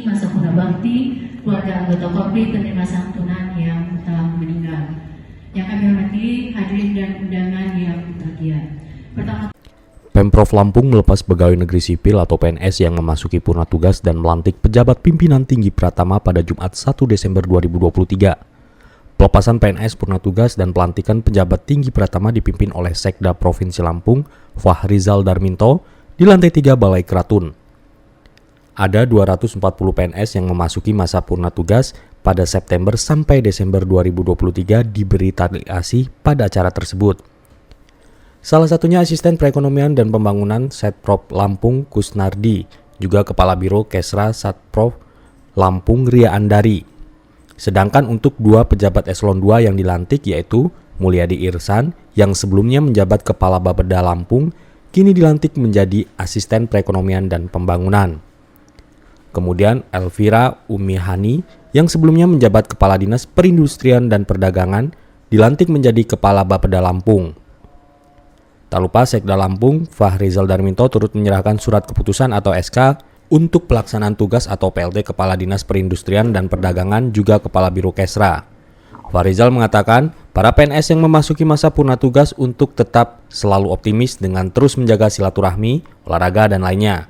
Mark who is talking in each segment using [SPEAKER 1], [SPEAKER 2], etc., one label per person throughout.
[SPEAKER 1] masa purna bakti, keluarga anggota Kopri penerima santunan yang telah meninggal. Yang kami hormati hadirin dan undangan yang berbahagia. Pertama,
[SPEAKER 2] Pemprov Lampung melepas pegawai negeri sipil atau PNS yang memasuki purna tugas dan melantik pejabat pimpinan tinggi Pratama pada Jumat 1 Desember 2023. Pelepasan PNS purna tugas dan pelantikan pejabat tinggi Pratama dipimpin oleh Sekda Provinsi Lampung, Fahrizal Darminto, di lantai 3 Balai Keratun. Ada 240 PNS yang memasuki masa purna tugas pada September sampai Desember 2023 diberi tali asih pada acara tersebut. Salah satunya Asisten Perekonomian dan Pembangunan Setprov Lampung Kusnardi, juga Kepala Biro Kesra Setprov Lampung Ria Andari. Sedangkan untuk dua pejabat eselon 2 yang dilantik yaitu Mulyadi Irsan yang sebelumnya menjabat Kepala Bapeda Lampung, kini dilantik menjadi Asisten Perekonomian dan Pembangunan. Kemudian Elvira Umihani yang sebelumnya menjabat Kepala Dinas Perindustrian dan Perdagangan dilantik menjadi Kepala Bapeda Lampung. Tak lupa Sekda Lampung, Fahrizal Darminto turut menyerahkan surat keputusan atau SK untuk pelaksanaan tugas atau PLT Kepala Dinas Perindustrian dan Perdagangan juga Kepala Biro Kesra. Fahrizal mengatakan para PNS yang memasuki masa purna tugas untuk tetap selalu optimis dengan terus menjaga silaturahmi, olahraga, dan lainnya.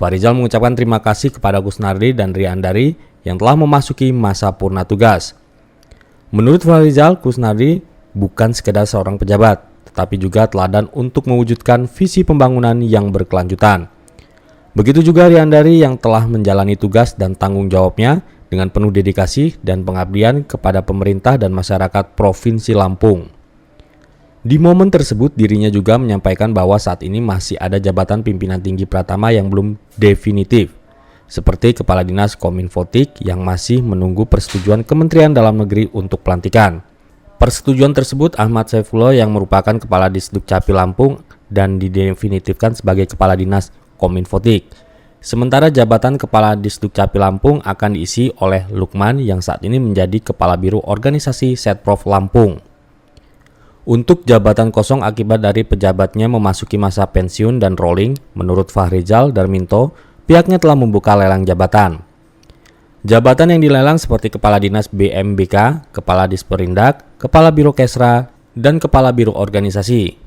[SPEAKER 2] Fahrizal mengucapkan terima kasih kepada Kusnardi dan Ria Andari yang telah memasuki masa purna tugas. Menurut Fahrizal, Kusnardi bukan sekedar seorang pejabat, tetapi juga teladan untuk mewujudkan visi pembangunan yang berkelanjutan. Begitu juga Ria Andari yang telah menjalani tugas dan tanggung jawabnya dengan penuh dedikasi dan pengabdian kepada pemerintah dan masyarakat Provinsi Lampung. Di momen tersebut, dirinya juga menyampaikan bahwa saat ini masih ada jabatan pimpinan tinggi Pratama yang belum definitif, seperti Kepala Dinas Kominfotik yang masih menunggu persetujuan Kementerian Dalam Negeri untuk pelantikan. Persetujuan tersebut Ahmad Saifullah yang merupakan Kepala Disduk Capil Lampung dan didefinitifkan sebagai Kepala Dinas Kominfotik. Sementara jabatan Kepala Disduk Capil Lampung akan diisi oleh Lukman yang saat ini menjadi Kepala Biro Organisasi Setprov Lampung. Untuk jabatan kosong akibat dari pejabatnya memasuki masa pensiun dan rolling, menurut Fahrizal Darminto, pihaknya telah membuka lelang jabatan. Jabatan yang dilelang seperti Kepala Dinas BMBK, Kepala Disperindak, Kepala Biro Kesra, dan Kepala Biro Organisasi.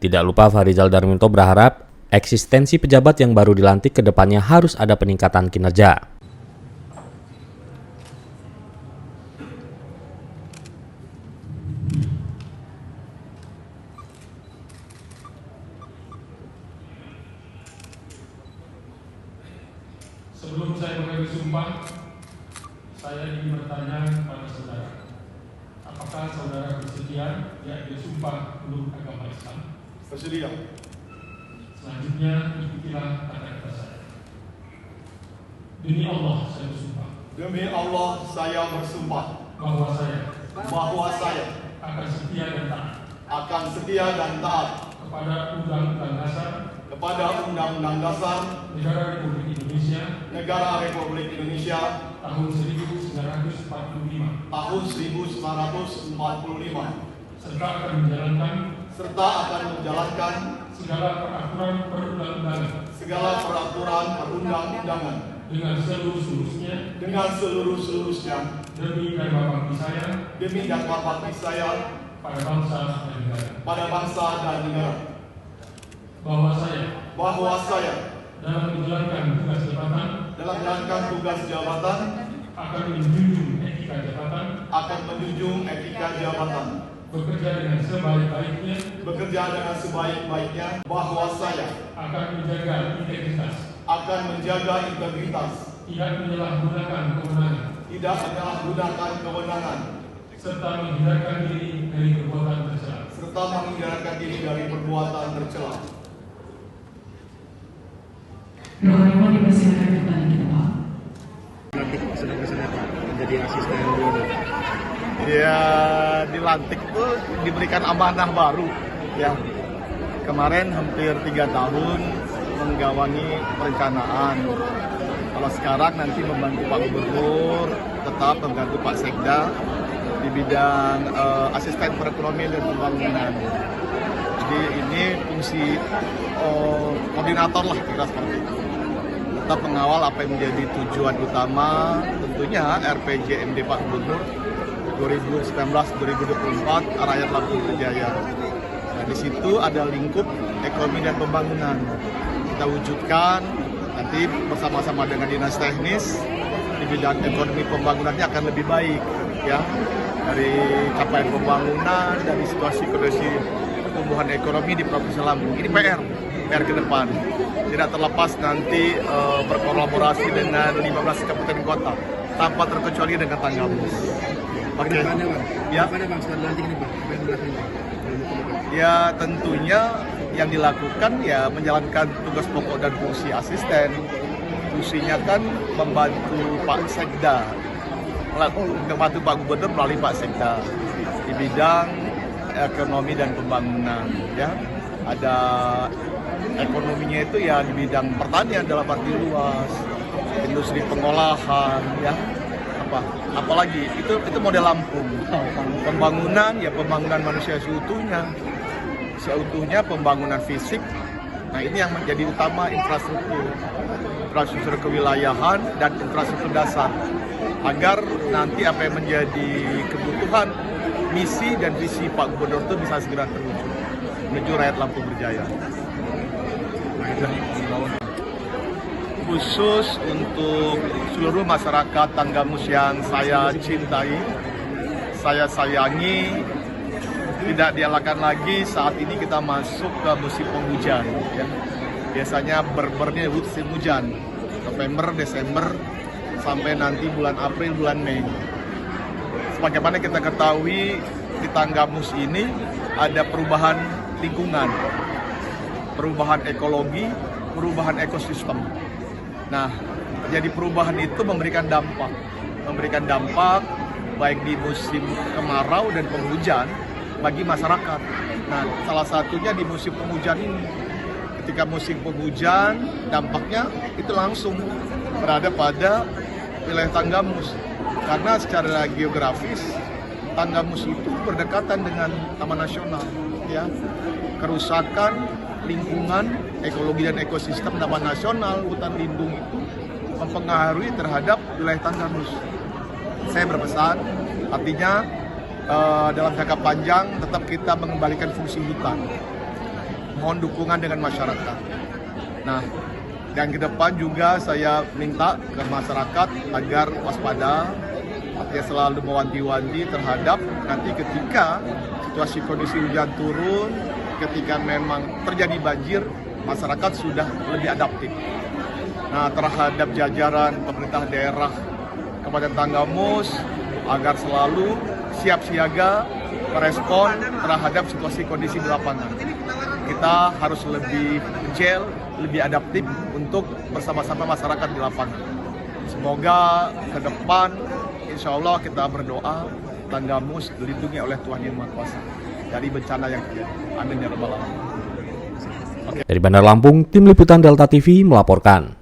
[SPEAKER 2] Tidak lupa Fahrizal Darminto berharap eksistensi pejabat yang baru dilantik ke depannya harus ada peningkatan kinerja.
[SPEAKER 3] Sebelum saya mengambil sumpah, saya ingin bertanya kepada saudara, apakah saudara bersedia diambil sumpah menurut agama Islam?
[SPEAKER 4] Bersedia.
[SPEAKER 3] Selanjutnya ikutilah kata-kata saya. Demi Allah saya bersumpah.
[SPEAKER 4] Demi Allah saya bersumpah
[SPEAKER 3] Bahwa saya akan setia dan taat kepada Undang-Undang Dasar Negara Republik Indonesia tahun 1945 serta akan menjalankan segala peraturan perundang-undangan dengan seluruh-seluruhnya demi dan bakti saya pada bangsa dan negara. Bahwa saya dalam menjalankan tugas jabatan akan menjunjung etika jabatan, bekerja dengan sebaik-baiknya, bahwa saya akan menjaga integritas, tidak menyalahgunakan kewenangan, serta menghindarkan diri dari perbuatan tercela.
[SPEAKER 1] Roh dipersilakan kembali kita, Pak.
[SPEAKER 5] Menjadi asisten dulu. Ya, dilantik itu diberikan amanah baru. Ya, kemarin hampir 3 tahun menggawangi perencanaan. Kalau sekarang nanti membantu Pak Gubernur, tetap membantu Pak Sekda di bidang asisten perekonomian dan pembangunan. Jadi ini fungsi koordinator lah kira seperti itu. tetap mengawal apa yang menjadi tujuan utama, tentunya RPJMD Pak Gubernur 2019-2024 rakyat Lampung Berjaya. Nah, di situ ada lingkup ekonomi dan pembangunan. Kita wujudkan nanti bersama-sama dengan dinas teknis di bidang ekonomi pembangunannya akan lebih baik, ya, dari capaian pembangunan, dari situasi kondisi pertumbuhan ekonomi di Provinsi Lampung. Ini PR ke depan. Tidak terlepas nanti berkolaborasi dengan 15 kabupaten kota tanpa terkecuali dengan Tanggamus. Oke. Ya. Ya, tentunya yang dilakukan ya menjalankan tugas pokok dan fungsi asisten. Fungsinya kan membantu Pak Sekda, membantu Pak Gubernur melalui Pak Sekda di bidang ekonomi dan pembangunan. Ya, ada ekonominya itu ya di bidang pertanian dalam arti luas, industri pengolahan, ya, apalagi itu model Lampung. Pembangunan ya pembangunan manusia seutuhnya pembangunan fisik. Nah, ini yang menjadi utama infrastruktur kewilayahan dan infrastruktur dasar, agar nanti apa yang menjadi kebutuhan, misi dan visi Pak Gubernur itu bisa segera terwujud menuju rakyat Lampung Berjaya. Khusus untuk seluruh masyarakat Tanggamus yang saya cintai, saya sayangi, tidak dielakkan lagi saat ini kita masuk ke musim penghujan. Ya. Biasanya berbernya musim hujan, November, Desember, sampai nanti bulan April, bulan Mei. Sebagaimana kita ketahui di Tanggamus ini ada perubahan lingkungan, perubahan ekologi, perubahan ekosistem. Nah, jadi perubahan itu memberikan dampak baik di musim kemarau dan penghujan bagi masyarakat. Nah, salah satunya di musim penghujan ini. Ketika musim penghujan, dampaknya itu langsung berada pada wilayah Tanggamus. Karena secara geografis, Tanggamus itu berdekatan dengan Taman Nasional. Ya. Kerusakan lingkungan, ekologi dan ekosistem Taman Nasional, hutan lindung itu mempengaruhi terhadap wilayah Tanggamus. Saya berpesan, artinya dalam jangka panjang tetap kita mengembalikan fungsi hutan. Mohon dukungan dengan masyarakat. Nah, dan ke depan juga saya minta ke masyarakat agar waspada, artinya selalu mewanti-wanti terhadap nanti ketika situasi kondisi hujan turun, ketika memang terjadi banjir, masyarakat sudah lebih adaptif. Nah, terhadap jajaran pemerintah daerah Kabupaten Tanggamus agar selalu siap siaga merespon terhadap situasi kondisi di lapangan. Kita harus lebih agile, lebih adaptif untuk bersama-sama masyarakat di lapangan. Semoga ke depan, insya Allah kita berdoa Tanggamus dilindungi oleh Tuhan Yang Maha Kuasa dari bencana yang terjadi. Amin ya rabbal alamin.
[SPEAKER 2] Dari Bandar Lampung, Tim Liputan Delta TV melaporkan.